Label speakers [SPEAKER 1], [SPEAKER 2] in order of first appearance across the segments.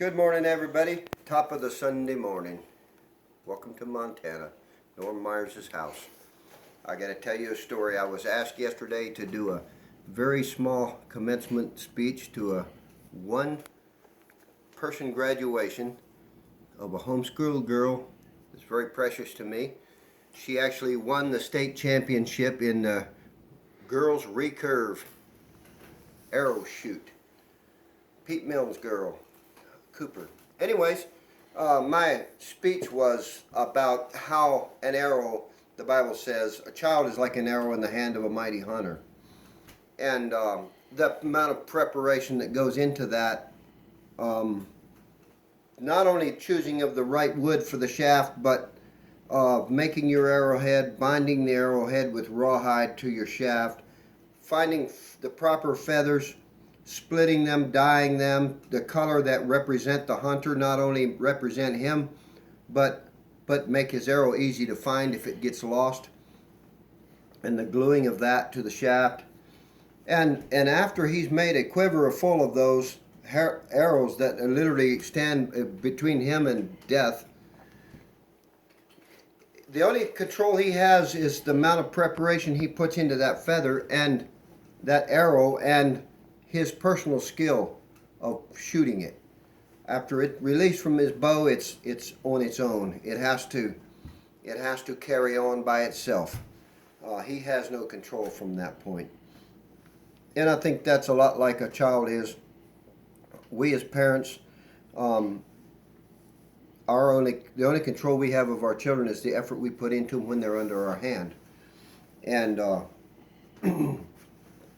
[SPEAKER 1] Good morning, everybody. Top of the Sunday morning. Welcome to Montana, Norm Myers' house. I got to tell you a story. I was asked yesterday to do a very small commencement speech to a one-person graduation of a homeschool girl that's very precious to me. She actually won the state championship in the girls recurve arrow shoot. Pete Mills girl. Cooper. Anyways, my speech was about how an arrow, the Bible says, a child is like an arrow in the hand of a mighty hunter. And the amount of preparation that goes into that, not only choosing of the right wood for the shaft, but making your arrowhead, binding the arrowhead with rawhide to your shaft, finding the proper feathers, splitting them, dyeing them, the color that represent the hunter, not only represent him, but make his arrow easy to find if it gets lost, and the gluing of that to the shaft. And after he's made a quiver full of those arrows that literally stand between him and death, the only control he has is the amount of preparation he puts into that feather and that arrow and his personal skill of shooting it. After it released from his bow, it's on its own. It has to carry on by itself. He has no control from that point. And I think that's a lot like a child is. We as parents, the only control we have of our children is the effort we put into them when they're under our hand. And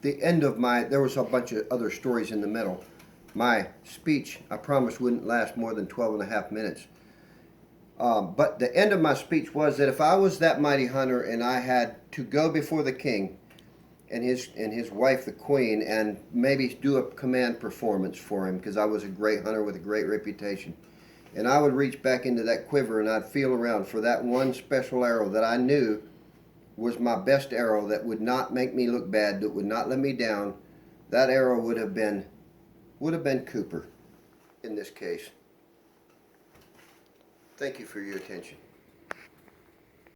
[SPEAKER 1] the end of there was a bunch of other stories in the middle. My speech, I promised, wouldn't last more than 12 and a half minutes. But the end of my speech was that if I was that mighty hunter and I had to go before the king and his wife, the queen, and maybe do a command performance for him, because I was a great hunter with a great reputation, and I would reach back into that quiver and I'd feel around for that one special arrow that I knew was my best arrow, that would not make me look bad, that would not let me down, that arrow would have been Cooper in this case. Thank you for your attention.